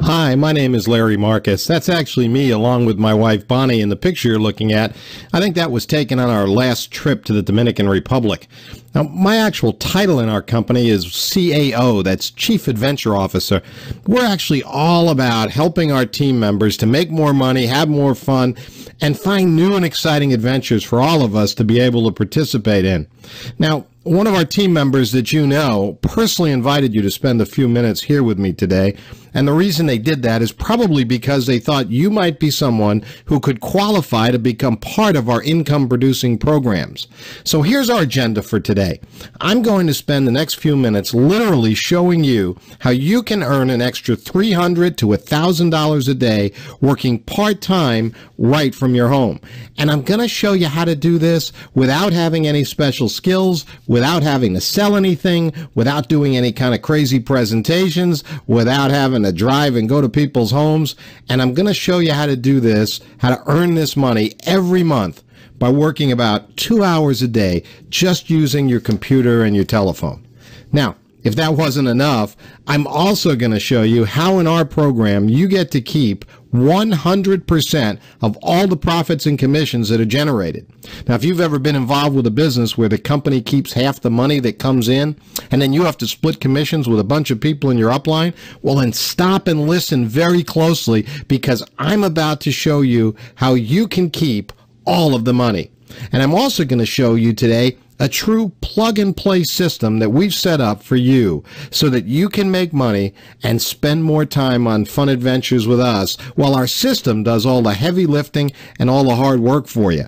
Hi, my name is Larry Marcus. That's actually me along with my wife Bonnie in the picture you're looking at. I think that was taken on our last trip to the Dominican Republic. Now, my actual title in our company is CAO, that's Chief Adventure Officer. We're actually all about helping our team members to make more money, have more fun, and find new and exciting adventures for all of us to be able to participate in. Now, one of our team members that you know personally invited you to spend a few minutes here with me today, and the reason they did that is probably because they thought you might be someone who could qualify to become part of our income-producing programs. So here's our agenda for today. I'm going to spend the next few minutes literally showing you how you can earn an extra $300 to $1,000 a day working part-time right from your home. And I'm going to show you how to do this without having any special skills, without having to sell anything, without doing any kind of crazy presentations, without having to drive and go to people's homes. And I'm going to show you how to do this, how to earn this money every month by working about 2 hours a day just using your computer and your telephone. Now, if that wasn't enough, I'm also going to show you how in our program you get to keep 100% of all the profits and commissions that are generated. Now, if you've ever been involved with a business where the company keeps half the money that comes in, and then you have to split commissions with a bunch of people in your upline, well, then stop and listen very closely, because I'm about to show you how you can keep all of the money. And I'm also going to show you today a true plug-and-play system that we've set up for you so that you can make money and spend more time on fun adventures with us while our system does all the heavy lifting and all the hard work for you.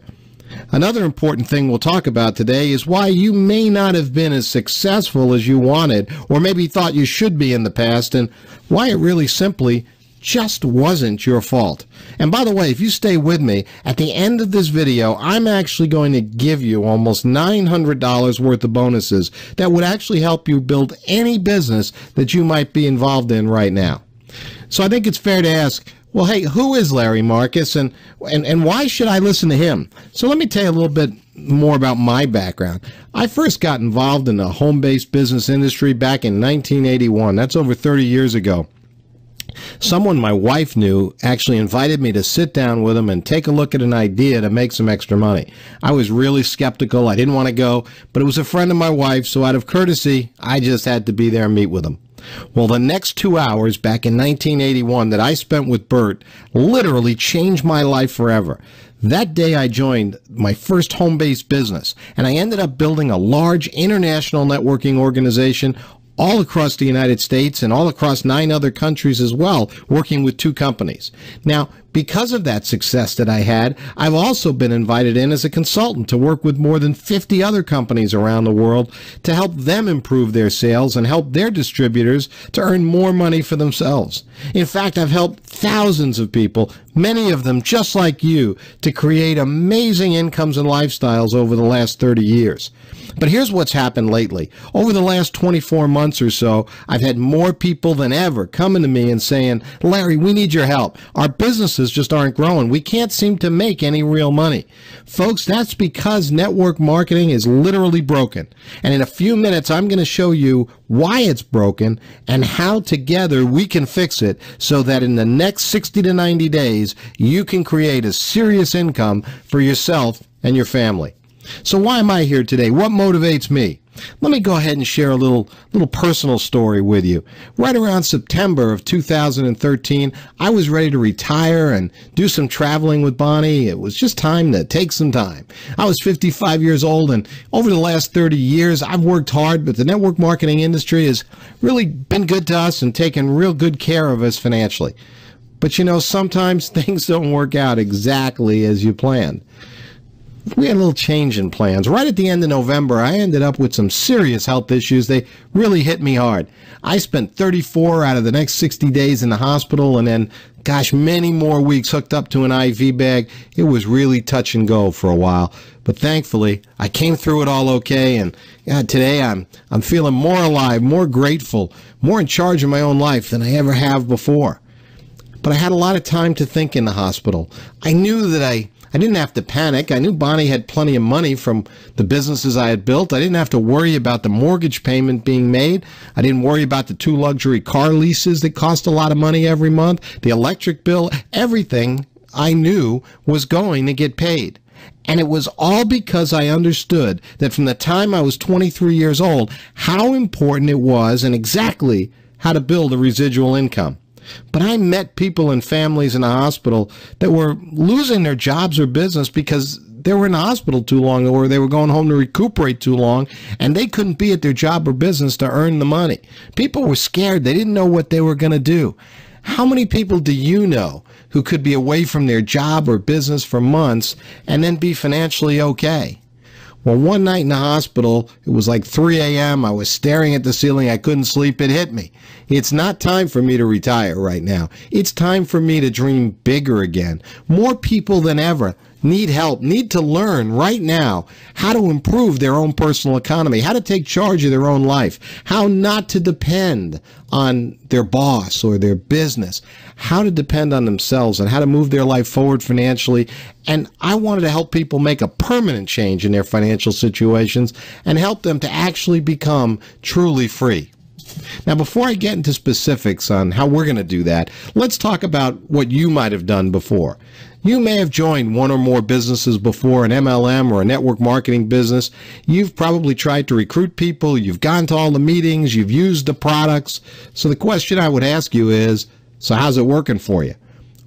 Another important thing we'll talk about today is why you may not have been as successful as you wanted or maybe thought you should be in the past, and why it really simply just wasn't your fault. And by the way, if you stay with me, at the end of this video, I'm actually going to give you almost $900 worth of bonuses that would actually help you build any business that you might be involved in right now. So I think it's fair to ask, well, hey, who is Larry Marcus, and why should I listen to him? So let me tell you a little bit more about my background. I first got involved in the home-based business industry back in 1981. That's over 30 years ago. Someone my wife knew actually invited me to sit down with him and take a look at an idea to make some extra money. I was really skeptical. I didn't want to go, but it was a friend of my wife, so out of courtesy, I just had to be there and meet with him. Well, the next 2 hours back in 1981 that I spent with Bert literally changed my life forever. That day I joined my first home-based business, and I ended up building a large international networking organization all across the United States and all across 9 other countries as well, working with 2 companies. Now, because of that success that I had, I've also been invited in as a consultant to work with more than 50 other companies around the world to help them improve their sales and help their distributors to earn more money for themselves. In fact, I've helped thousands of people, many of them just like you, to create amazing incomes and lifestyles over the last 30 years. But here's what's happened lately. Over the last 24 months or so, I've had more people than ever coming to me and saying, Larry, we need your help. Our businesses just aren't growing. We can't seem to make any real money. Folks, that's because network marketing is literally broken. And in a few minutes, I'm going to show you why it's broken and how together we can fix it so that in the next 60 to 90 days, you can create a serious income for yourself and your family. So why am I here today? What motivates me? Let me go ahead and share a little personal story with you. Right around September of 2013, I was ready to retire and do some traveling with Bonnie. It was just time to take some time. I was 55 years old, and over the last 30 years, I've worked hard, but the network marketing industry has really been good to us and taken real good care of us financially. But you know, sometimes things don't work out exactly as you planned. We had a little change in plans. Right at the end of November, I ended up with some serious health issues. They really hit me hard. I spent 34 out of the next 60 days in the hospital, and then, gosh, many more weeks hooked up to an IV bag. It was really touch and go for a while. But thankfully, I came through it all okay, and today I'm feeling more alive, more grateful, more in charge of my own life than I ever have before. but I had a lot of time to think in the hospital. I knew that I didn't have to panic. I knew Bonnie had plenty of money from the businesses I had built. I didn't have to worry about the mortgage payment being made. I didn't worry about the 2 luxury car leases that cost a lot of money every month, the electric bill. Everything I knew was going to get paid. And it was all because I understood that from the time I was 23 years old, how important it was and exactly how to build a residual income. But I met people and families in the hospital that were losing their jobs or business because they were in the hospital too long, or they were going home to recuperate too long, and they couldn't be at their job or business to earn the money. People were scared. They didn't know what they were going to do. How many people do you know who could be away from their job or business for months and then be financially okay? Well, one night in the hospital, it was like 3 a.m. I was staring at the ceiling. I couldn't sleep. It hit me. It's not time for me to retire right now. It's time for me to dream bigger again. More people than ever need help, need to learn right now how to improve their own personal economy, how to take charge of their own life, how not to depend on their boss or their business, how to depend on themselves and how to move their life forward financially. And I wanted to help people make a permanent change in their financial situations and help them to actually become truly free. Now, before I get into specifics on how we're going to do that, let's talk about what you might have done before. You may have joined one or more businesses before, an MLM or a network marketing business. You've probably tried to recruit people. You've gone to all the meetings. You've used the products. So the question I would ask you is, so how's it working for you?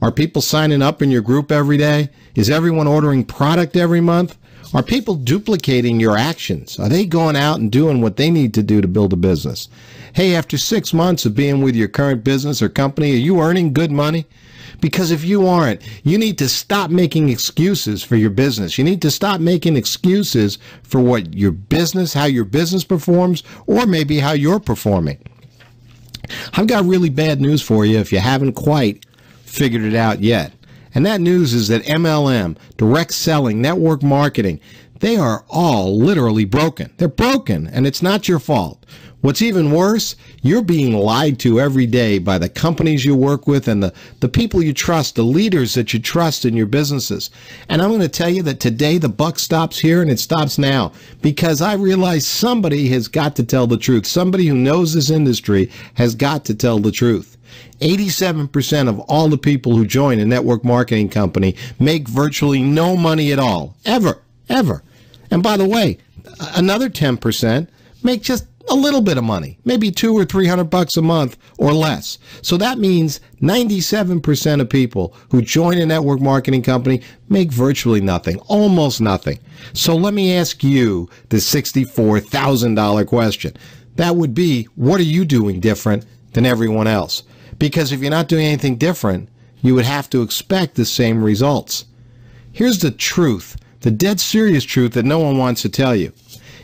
Are people signing up in your group every day? Is everyone ordering product every month? Are people duplicating your actions? Are they going out and doing what they need to do to build a business? Hey, after 6 months of being with your current business or company, are you earning good money? Because if you aren't, you need to stop making excuses for your business. You need to stop making excuses for what your business, how your business performs, or maybe how you're performing. I've got really bad news for you if you haven't quite figured it out yet. And that news is that MLM, direct selling, network marketing, they are all literally broken. They're broken, and it's not your fault. What's even worse, you're being lied to every day by the companies you work with and the people you trust, the leaders that you trust in your businesses. And I'm going to tell you that today the buck stops here, and it stops now, because I realize somebody has got to tell the truth. Somebody who knows this industry has got to tell the truth. 87% of all the people who join a network marketing company make virtually no money at all, ever. And by the way, another 10% make just a little bit of money, maybe $200 or $300 a month or less. So that means 97% of people who join a network marketing company make virtually nothing, almost nothing. So let me ask you the $64,000 question. That would be, what are you doing different than everyone else? Because if you're not doing anything different, you would have to expect the same results. Here's the truth, the dead serious truth that no one wants to tell you.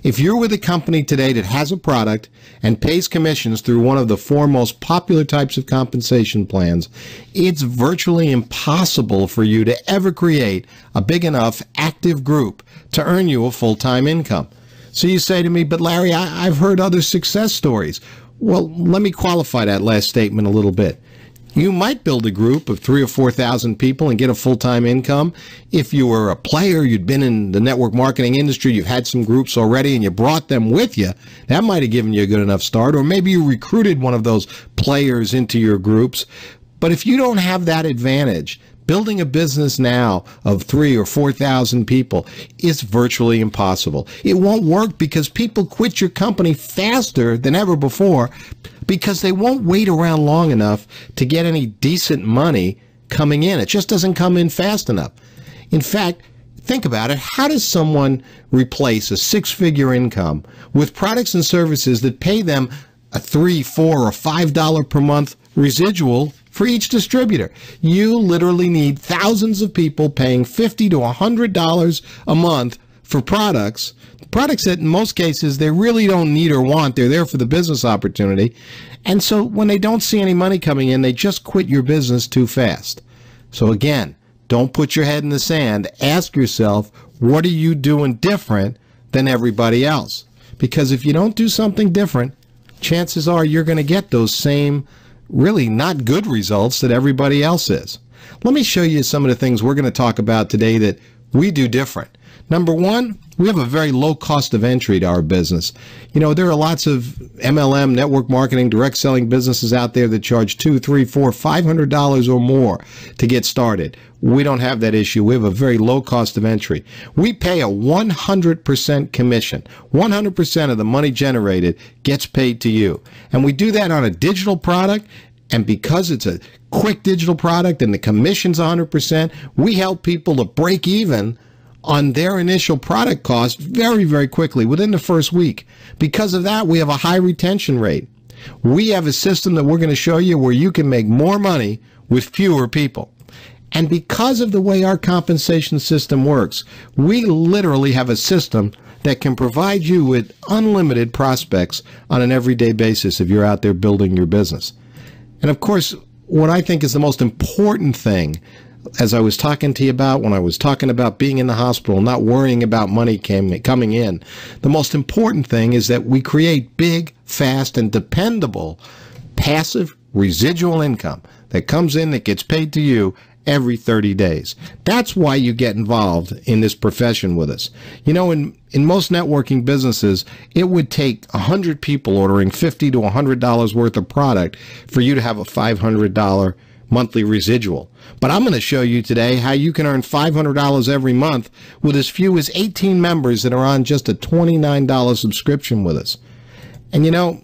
If you're with a company today that has a product and pays commissions through one of the 4 most popular types of compensation plans, it's virtually impossible for you to ever create a big enough active group to earn you a full-time income. So you say to me, but Larry, I've heard other success stories. Well, let me qualify that last statement a little bit. You might build a group of 3,000 or 4,000 people and get a full-time income. If you were a player, you'd been in the network marketing industry, you've had some groups already, and you brought them with you, that might have given you a good enough start. Or maybe you recruited one of those players into your groups. But if you don't have that advantage, building a business now of 3,000 or 4,000 people is virtually impossible. It won't work because people quit your company faster than ever before because they won't wait around long enough to get any decent money coming in. It just doesn't come in fast enough. In fact, think about it. How does someone replace a 6-figure income with products and services that pay them a $3, $4, or $5 per month residual for each distributor? You literally need thousands of people paying $50 to $100 a month for products that in most cases they really don't need or want. They're there for the business opportunity. And so when they don't see any money coming in, they just quit your business too fast. So again, don't put your head in the sand. Ask yourself, what are you doing different than everybody else? Because if you don't do something different, chances are you're going to get those same really not good results that everybody else is. Let me show you some of the things we're going to talk about today that we do different. Number one, we have a very low cost of entry to our business. You know, there are lots of MLM, network marketing, direct selling businesses out there that charge $200, $300, $400, $500 or more to get started. We don't have that issue. We have a very low cost of entry. We pay a 100% commission. 100% of the money generated gets paid to you. And we do that on a digital product. And because it's a quick digital product and the commission's 100%, we help people to break even on their initial product cost very, very quickly within the first week. Because of that, we have a high retention rate. We have a system that we're going to show you where you can make more money with fewer people. And because of the way our compensation system works, we literally have a system that can provide you with unlimited prospects on an everyday basis if you're out there building your business. And of course, what I think is the most important thing, as I was talking to you about when I was talking about being in the hospital, not worrying about money coming in, the most important thing is that we create big, fast, and dependable passive residual income that comes in that gets paid to you every 30 days. That's why you get involved in this profession with us. You know, in most networking businesses, it would take 100 people ordering $50 to $100 worth of product for you to have a $500 monthly residual. But I'm going to show you today how you can earn $500 every month with as few as 18 members that are on just a $29 subscription with us. And you know,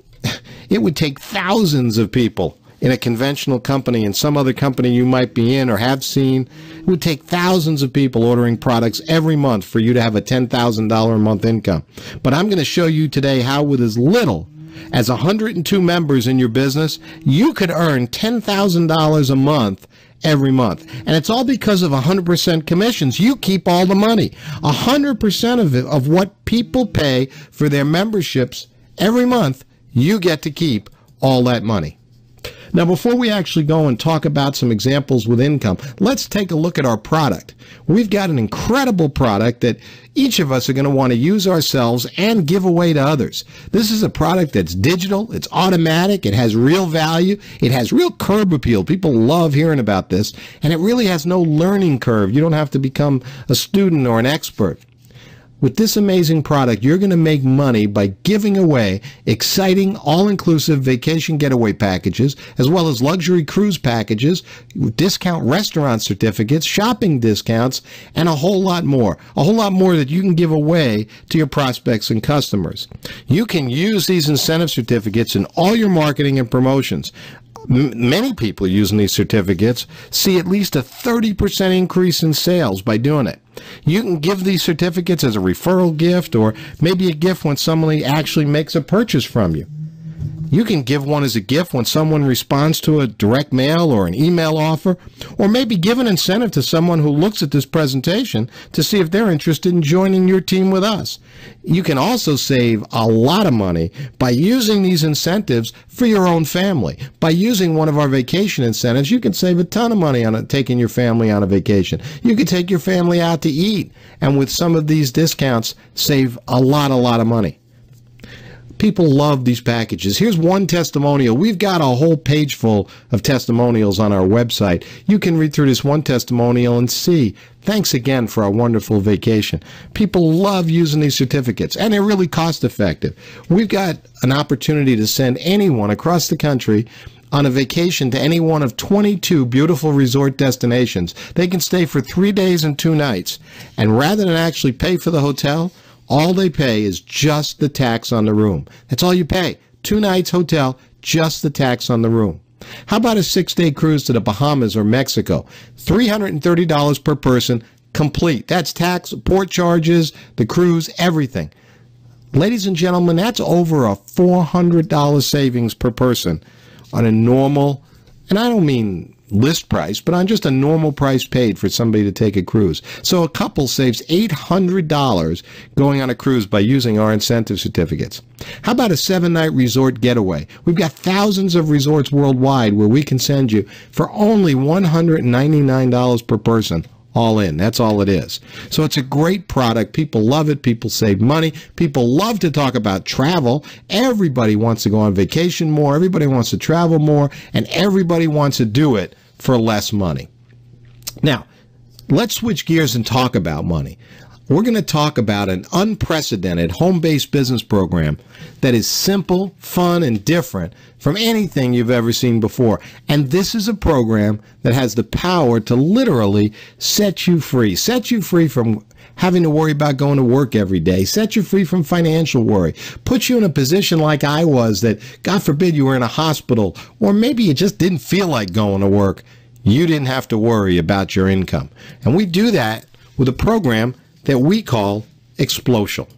it would take thousands of people in a conventional company, in some other company you might be in or have seen. It would take thousands of people ordering products every month for you to have a $10,000 a month income. But I'm going to show you today how with as little as 102 members in your business, you could earn $10,000 a month every month. And it's all because of 100% commissions. You keep all the money. 100% of it, of what people pay for their memberships every month, you get to keep all that money. Now, before we actually go and talk about some examples with income, let's take a look at our product. We've got an incredible product that each of us are going to want to use ourselves and give away to others. This is a product that's digital, it's automatic, it has real value, it has real curb appeal. People love hearing about this, and it really has no learning curve. You don't have to become a student or an expert. With this amazing product, you're going to make money by giving away exciting, all-inclusive vacation getaway packages, as well as luxury cruise packages, discount restaurant certificates, shopping discounts, and a whole lot more. A whole lot more that you can give away to your prospects and customers. You can use these incentive certificates in all your marketing and promotions. Many people using these certificates see at least a 30% increase in sales by doing it. You can give these certificates as a referral gift or maybe a gift when somebody actually makes a purchase from you. You can give one as a gift when someone responds to a direct mail or an email offer, or maybe give an incentive to someone who looks at this presentation to see if they're interested in joining your team with us. You can also save a lot of money by using these incentives for your own family. By using one of our vacation incentives, you can save a ton of money on taking your family on a vacation. You could take your family out to eat, and with some of these discounts, save a lot of money. People love these packages. Here's one testimonial. We've got a whole page full of testimonials on our website. You can read through this one testimonial and see. Thanks again for our wonderful vacation. People love using these certificates, and they're really cost effective. We've got an opportunity to send anyone across the country on a vacation to any one of 22 beautiful resort destinations. They can stay for 3 days and 2 nights. And rather than actually pay for the hotel, all they pay is just the tax on the room. That's all you pay. 2 nights hotel, just the tax on the room. How about a 6-day cruise to the Bahamas or Mexico? $330 per person, complete. That's tax, port charges, the cruise, everything. Ladies and gentlemen, that's over a $400 savings per person on a normal, and I don't mean list price, but on just a normal price paid for somebody to take a cruise. So a couple saves $800 going on a cruise by using our incentive certificates. How about a 7-night resort getaway? We've got thousands of resorts worldwide where we can send you for only $199 per person, all in. That's all it is. So it's a great product. People love it. People save money. People love to talk about travel. Everybody wants to go on vacation more. Everybody wants to travel more. And everybody wants to do it for less money. Now, let's switch gears and talk about money. We're going to talk about an unprecedented home-based business program that is simple, fun, and different from anything you've ever seen before. And this is a program that has the power to literally set you free from having to worry about going to work every day, set you free from financial worry, put you in a position like I was that, God forbid, you were in a hospital, or maybe you just didn't feel like going to work. You didn't have to worry about your income. And we do that with a program that we call xplocial.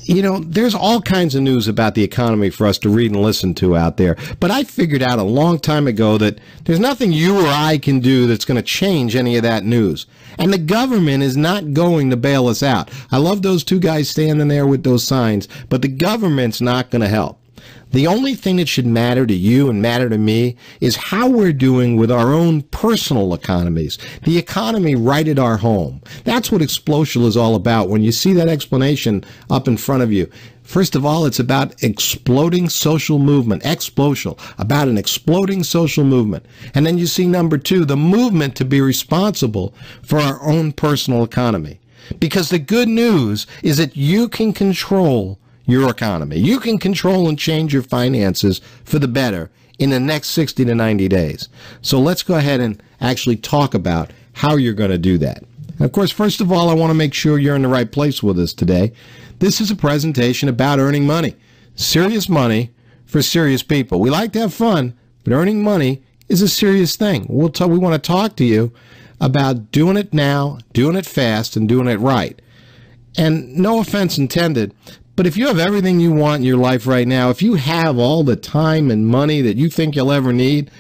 You know, there's all kinds of news about the economy for us to read and listen to out there. But I figured out a long time ago that there's nothing you or I can do that's going to change any of that news. And the government is not going to bail us out. I love those two guys standing there with those signs, but the government's not going to help. The only thing that should matter to you and matter to me is how we're doing with our own personal economies, the economy right at our home. That's what xplocial is all about. When you see that explanation up in front of you, first of all, it's about exploding social movement, xplocial, about an exploding social movement. And then you see number two, the movement to be responsible for our own personal economy. Because the good news is that you can control your economy. You can control and change your finances for the better in the next 60 to 90 days. So let's go ahead and actually talk about how you're going to do that. And of course, first of all, I want to make sure you're in the right place with us today. This is a presentation about earning money. Serious money for serious people. We like to have fun, but earning money is a serious thing. We want to talk to you about doing it now, doing it fast, and doing it right. And no offense intended, but if you have everything you want in your life right now, if you have all the time and money that you think you'll ever need,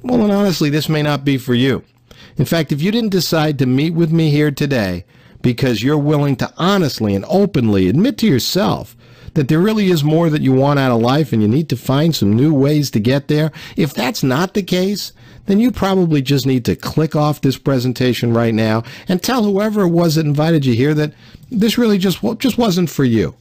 well, then honestly, this may not be for you. In fact, if you didn't decide to meet with me here today because you're willing to honestly and openly admit to yourself that there really is more that you want out of life and you need to find some new ways to get there, if that's not the case, then you probably just need to click off this presentation right now and tell whoever it was that invited you here that this really just wasn't for you.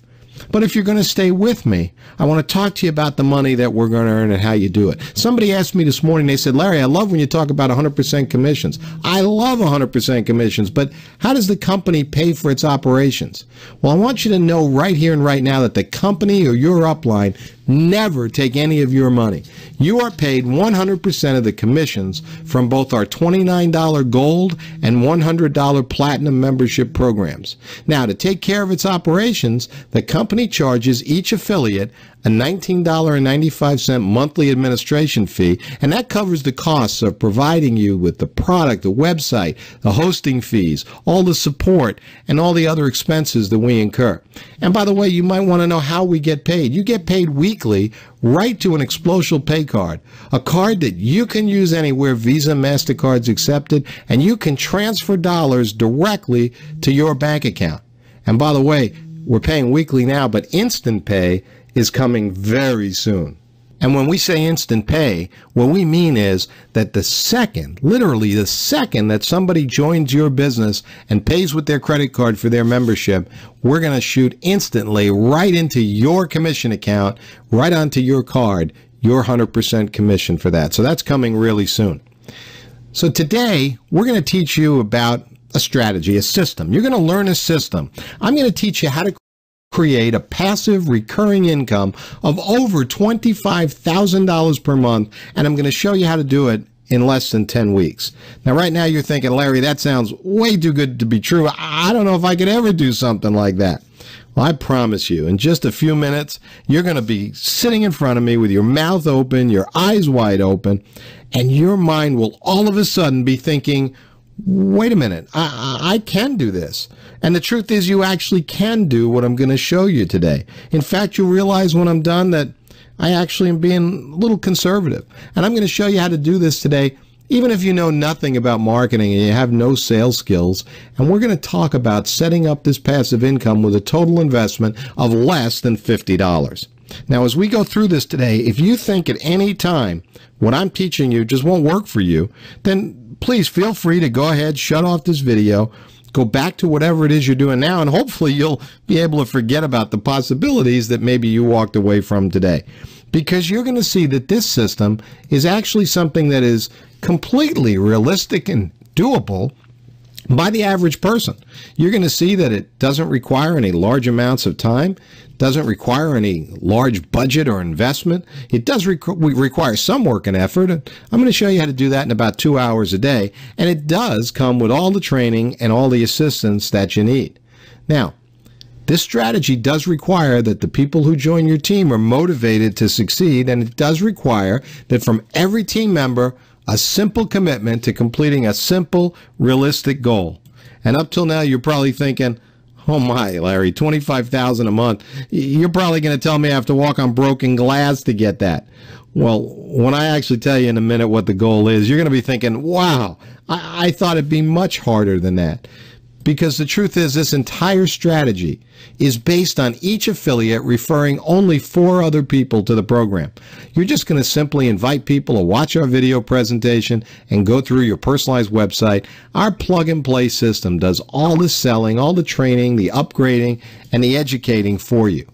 But if you're going to stay with me, I want to talk to you about the money that we're going to earn and how you do it. Somebody asked me this morning, they said, Larry, I love when you talk about 100% commissions. I love 100% commissions, but how does the company pay for its operations? Well, I want you to know right here and right now that the company or your upline never take any of your money. You are paid 100% of the commissions from both our $29 gold and $100 platinum membership programs. Now, to take care of its operations, the company charges each affiliate a $19.95 monthly administration fee, and that covers the costs of providing you with the product, the website, the hosting fees, all the support, and all the other expenses that we incur. And by the way, you might want to know how we get paid. You get paid weekly right to an xplocial pay card, a card that you can use anywhere, Visa, MasterCard's accepted, and you can transfer dollars directly to your bank account. And by the way, we're paying weekly now, but instant pay is coming very soon. And when we say instant pay, what we mean is that the second, literally the second that somebody joins your business and pays with their credit card for their membership, we're going to shoot instantly right into your commission account, right onto your card, your 100% commission for that. So that's coming really soon. So today, we're going to teach you about a strategy, a system. You're going to learn a system. I'm going to teach you how to create a passive recurring income of over $25,000 per month, and I'm going to show you how to do it in less than 10 weeks. Now, right now you're thinking, Larry, that sounds way too good to be true. I don't know if I could ever do something like that. Well, I promise you, in just a few minutes, you're going to be sitting in front of me with your mouth open, your eyes wide open, and your mind will all of a sudden be thinking, wait a minute, I can do this. And the truth is you actually can do what I'm going to show you today. In fact, you'll realize when I'm done that I actually am being a little conservative. And I'm going to show you how to do this today, even if you know nothing about marketing and you have no sales skills. And we're going to talk about setting up this passive income with a total investment of less than $50. Now, as we go through this today, if you think at any time what I'm teaching you just won't work for you, then please feel free to go ahead, shut off this video, go back to whatever it is you're doing now, and hopefully you'll be able to forget about the possibilities that maybe you walked away from today. Because you're going to see that this system is actually something that is completely realistic and doable by the average person. You're going to see that it doesn't require any large amounts of time, doesn't require any large budget or investment. It does require some work and effort. I'm going to show you how to do that in about 2 hours a day, and it does come with all the training and all the assistance that you need. Now, this strategy does require that the people who join your team are motivated to succeed, and it does require that from every team member, a simple commitment to completing a simple, realistic goal. And up till now, you're probably thinking, oh my, Larry, $25,000 a month. You're probably going to tell me I have to walk on broken glass to get that. Well, when I actually tell you in a minute what the goal is, you're going to be thinking, wow, I thought it'd be much harder than that. Because the truth is, this entire strategy is based on each affiliate referring only 4 other people to the program. You're just going to simply invite people to watch our video presentation and go through your personalized website. Our plug-and-play system does all the selling, all the training, the upgrading, and the educating for you.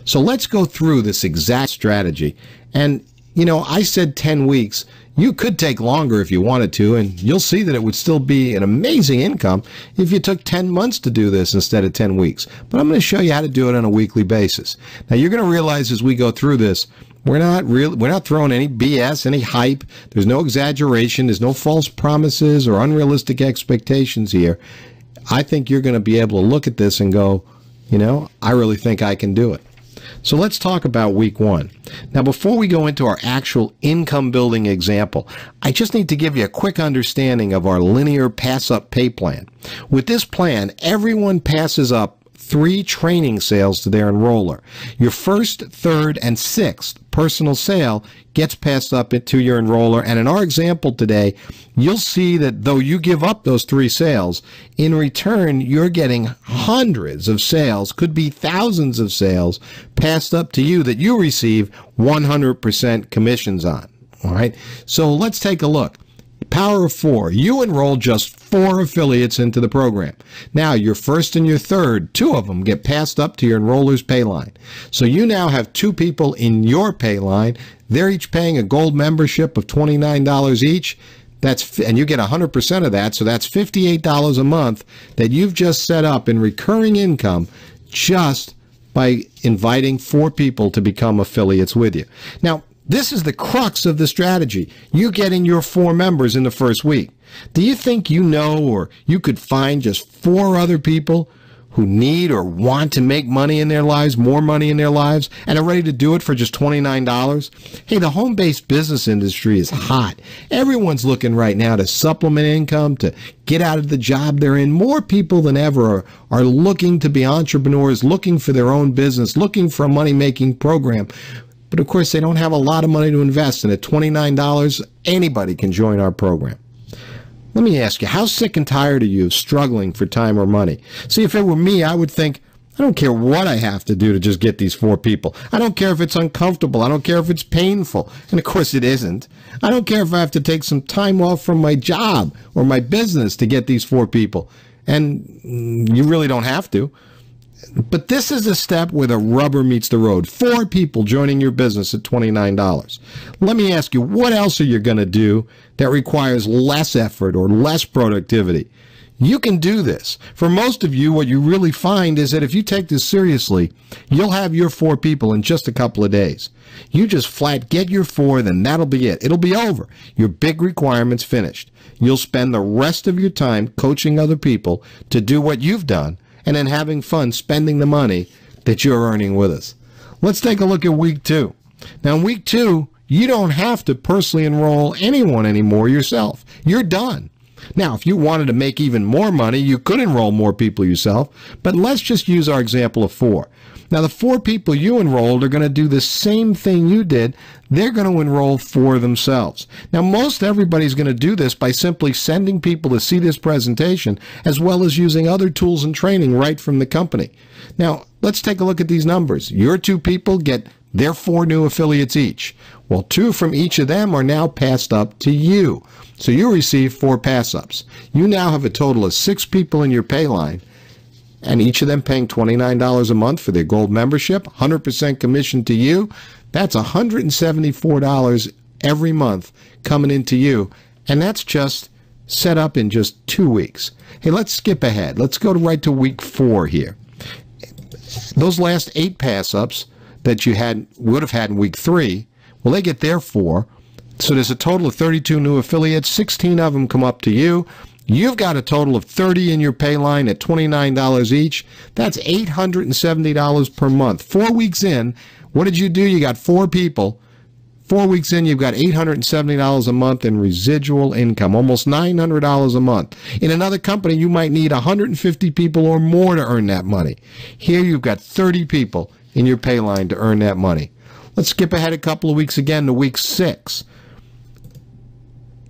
So let's go through this exact strategy. And, you know, I said 10 weeks. You could take longer if you wanted to, and you'll see that it would still be an amazing income if you took 10 months to do this instead of 10 weeks. But I'm going to show you how to do it on a weekly basis. Now, you're going to realize as we go through this, we're not throwing any BS, any hype. There's no exaggeration. There's no false promises or unrealistic expectations here. I think you're going to be able to look at this and go, you know, I really think I can do it. So let's talk about week 1. Now, before we go into our actual income building example, I just need to give you a quick understanding of our linear pass-up pay plan. With this plan, everyone passes up 3 training sales to their enroller. Your first, third, and sixth personal sale gets passed up to your enroller, and in our example today, you'll see that though you give up those 3 sales, in return, you're getting hundreds of sales, could be thousands of sales, passed up to you that you receive 100% commissions on. All right, so let's take a look. Power of 4. You enroll just 4 affiliates into the program. Now, your first and your third, 2 of them get passed up to your enroller's pay line. So you now have 2 people in your pay line. They're each paying a gold membership of $29 each. And you get 100% of that, so that's $58 a month that you've just set up in recurring income just by inviting 4 people to become affiliates with you. Now, this is the crux of the strategy. You getting your 4 members in the first week. Do you think you know or you could find just 4 other people who need or want to make money in their lives, more money in their lives, and are ready to do it for just $29? Hey, the home-based business industry is hot. Everyone's looking right now to supplement income, to get out of the job they're in. More people than ever are looking to be entrepreneurs, looking for their own business, looking for a money-making program. But of course, they don't have a lot of money to invest, and at $29, anybody can join our program. Let me ask you, how sick and tired are you of struggling for time or money? See, if it were me, I would think, I don't care what I have to do to just get these 4 people. I don't care if it's uncomfortable. I don't care if it's painful. And of course it isn't. I don't care if I have to take some time off from my job or my business to get these 4 people. And you really don't have to. But this is a step where the rubber meets the road. 4 people joining your business at $29. Let me ask you, what else are you going to do that requires less effort or less productivity? You can do this. For most of you, what you really find is that if you take this seriously, you'll have your 4 people in just a couple of days. You just flat get your 4, then that'll be it. It'll be over. Your big requirement's finished. You'll spend the rest of your time coaching other people to do what you've done, and then having fun spending the money that you're earning with us. Let's take a look at week 2. Now, in week 2, you don't have to personally enroll anyone anymore yourself. You're done. Now, if you wanted to make even more money, you could enroll more people yourself, but let's just use our example of 4. Now, the 4 people you enrolled are going to do the same thing you did. They're going to enroll for themselves. Now, most everybody's going to do this by simply sending people to see this presentation, as well as using other tools and training right from the company. Now, let's take a look at these numbers. Your 2 people get They're 4 new affiliates each. Well, 2 from each of them are now passed up to you. So you receive 4 pass-ups. You now have a total of 6 people in your pay line, and each of them paying $29 a month for their gold membership, 100% commission to you. That's $174 every month coming into you, and that's just set up in just 2 weeks. Hey, let's skip ahead. Let's go right to week 4 here. Those last 8 pass-ups that you would have had in week 3, well, they get their 4. So there's a total of 32 new affiliates. 16 of them come up to you. You've got a total of 30 in your pay line at $29 each. That's $870 per month. 4 weeks in, what did you do? You got 4 people. 4 weeks in, you've got $870 a month in residual income, almost $900 a month. In another company, you might need 150 people or more to earn that money. Here, you've got 30 people in your pay line to earn that money. Let's skip ahead a couple of weeks again to week 6.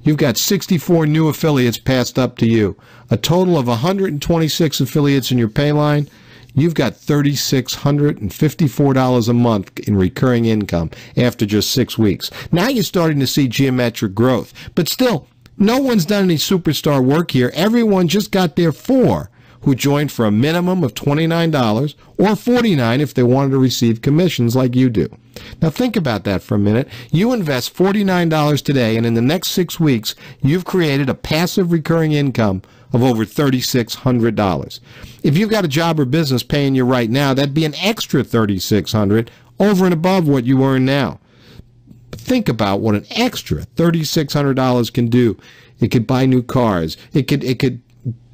You've got 64 new affiliates passed up to you. A total of 126 affiliates in your pay line. You've got $3,654 a month in recurring income after just 6 weeks. Now you're starting to see geometric growth. But still, no one's done any superstar work here. Everyone just got their 4 who joined for a minimum of $29 or $49 if they wanted to receive commissions like you do. Now think about that for a minute. You invest $49 today, and in the next 6 weeks, you've created a passive recurring income of over $3,600. If you've got a job or business paying you right now, that'd be an extra $3,600 over and above what you earn now. Think about what an extra $3,600 can do. It could buy new cars. It could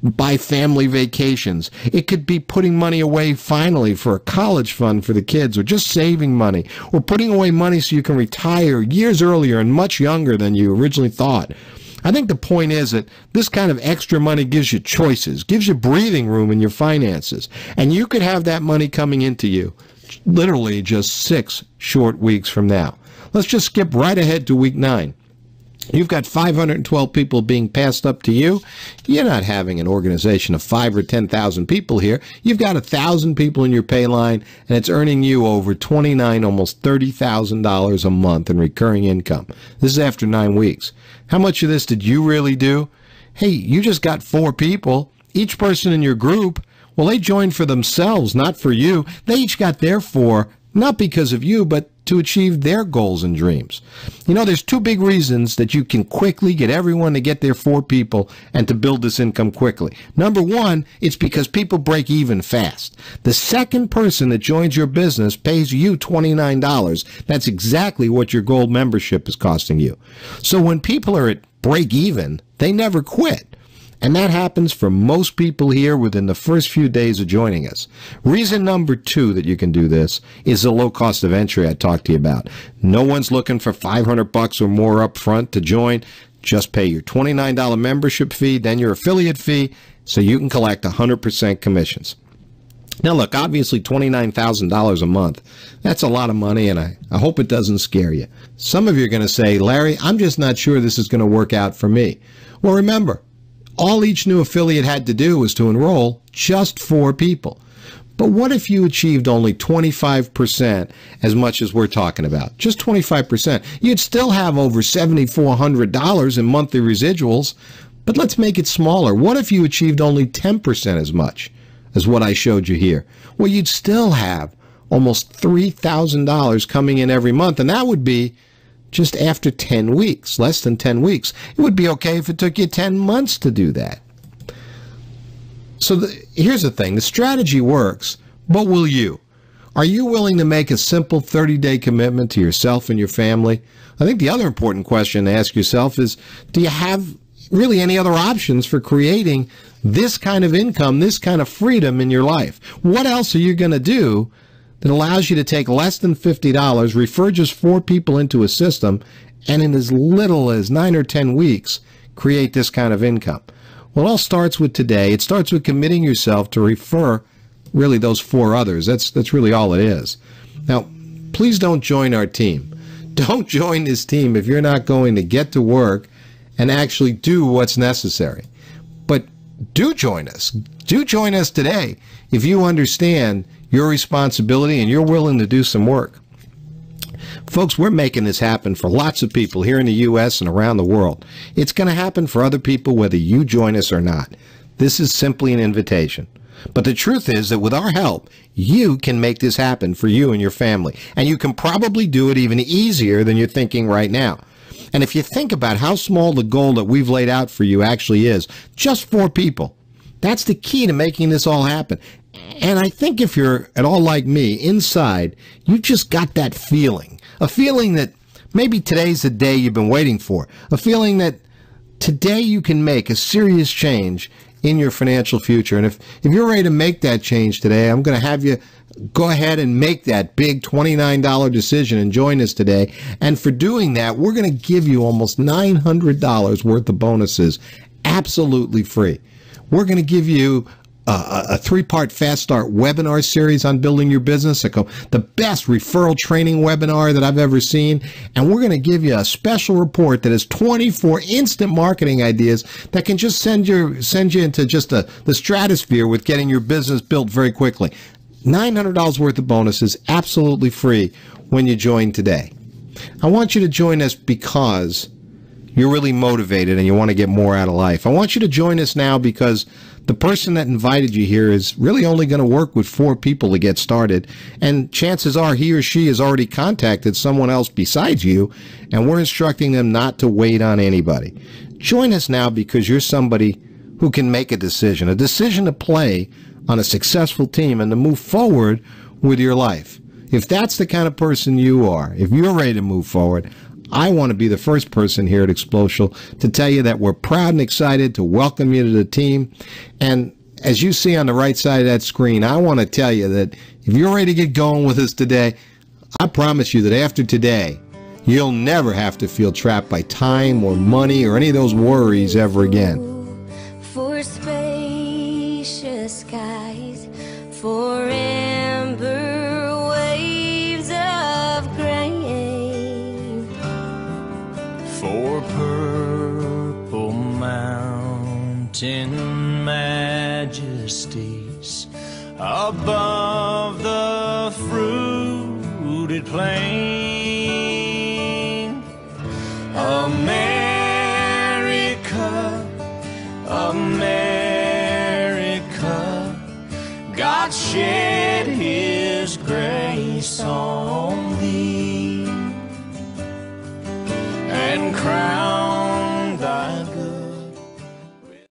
buy family vacations. It could be putting money away finally for a college fund for the kids, or just saving money, or putting away money so you can retire years earlier and much younger than you originally thought. I think the point is that this kind of extra money gives you choices, gives you breathing room in your finances, and you could have that money coming into you literally just 6 short weeks from now. Let's just skip right ahead to week 9. You've got 512 people being passed up to you. You're not having an organization of 5 or 10,000 people here. You've got 1,000 people in your pay line, and it's earning you over $29,000, almost $30,000 a month in recurring income. This is after 9 weeks. How much of this did you really do? Hey, you just got 4 people. Each person in your group, well, they joined for themselves, not for you. They each got their 4, not because of you, but to achieve their goals and dreams. You know, there's 2 big reasons that you can quickly get everyone to get their 4 people and to build this income quickly. Number 1, it's because people break even fast. The second person that joins your business pays you $29. That's exactly what your gold membership is costing you. So when people are at break even, they never quit. And that happens for most people here within the first few days of joining us. Reason number 2 that you can do this is the low cost of entry I talked to you about. No one's looking for $500 or more up front to join. Just pay your $29 membership fee, then your affiliate fee, so you can collect 100% commissions. Now look, obviously $29,000 a month, that's a lot of money, and I hope it doesn't scare you. Some of you are going to say, Larry, I'm just not sure this is going to work out for me. Well, remember, all each new affiliate had to do was to enroll just 4 people. But what if you achieved only 25% as much as we're talking about? Just 25%. You'd still have over $7,400 in monthly residuals, but let's make it smaller. What if you achieved only 10% as much as what I showed you here? Well, you'd still have almost $3,000 coming in every month, and that would be just after 10 weeks, less than 10 weeks. It would be okay if it took you 10 months to do that. So here's the thing. The strategy works, but will you? Are you willing to make a simple 30-day commitment to yourself and your family? I think the other important question to ask yourself is, do you have really any other options for creating this kind of income, this kind of freedom in your life? What else are you going to do that allows you to take less than $50, refer just 4 people into a system, and in as little as 9 or 10 weeks, create this kind of income? Well, it all starts with today. It starts with committing yourself to refer really those 4 others. That's really all it is. Now, please don't join our team. Don't join this team if you're not going to get to work and actually do what's necessary. But do join us. Do join us today if you understand your responsibility and you're willing to do some work. Folks, we're making this happen for lots of people here in the U.S. and around the world. It's going to happen for other people whether you join us or not. This is simply an invitation. But the truth is that with our help, you can make this happen for you and your family. And you can probably do it even easier than you're thinking right now. And if you think about how small the goal that we've laid out for you actually is, just 4 people, that's the key to making this all happen. And I think if you're at all like me, inside, you just got that feeling. A feeling that maybe today's the day you've been waiting for. A feeling that today you can make a serious change in your financial future. And if you're ready to make that change today, I'm going to have you go ahead and make that big $29 decision and join us today. And for doing that, we're going to give you almost $900 worth of bonuses absolutely free. We're going to give you a 3-part Fast Start webinar series on building your business, the best referral training webinar that I've ever seen. And we're going to give you a special report that has 24 instant marketing ideas that can just send you into just the stratosphere with getting your business built very quickly. $900 worth of bonuses absolutely free when you join today. I want you to join us because you're really motivated and you want to get more out of life. I want you to join us now because the person that invited you here is really only going to work with 4 people to get started. And chances are he or she has already contacted someone else besides you, and we're instructing them not to wait on anybody. Join us now because you're somebody who can make a decision to play on a successful team and to move forward with your life. If that's the kind of person you are, if you're ready to move forward, I want to be the first person here at xplocial to tell you that we're proud and excited to welcome you to the team. And as you see on the right side of that screen, I want to tell you that if you're ready to get going with us today, I promise you that after today, you'll never have to feel trapped by time or money or any of those worries ever again. For spacious skies, for amber waves of grain, for purple mountain majesties above the fruited plain. America, America, God shed His grace on thee and crowned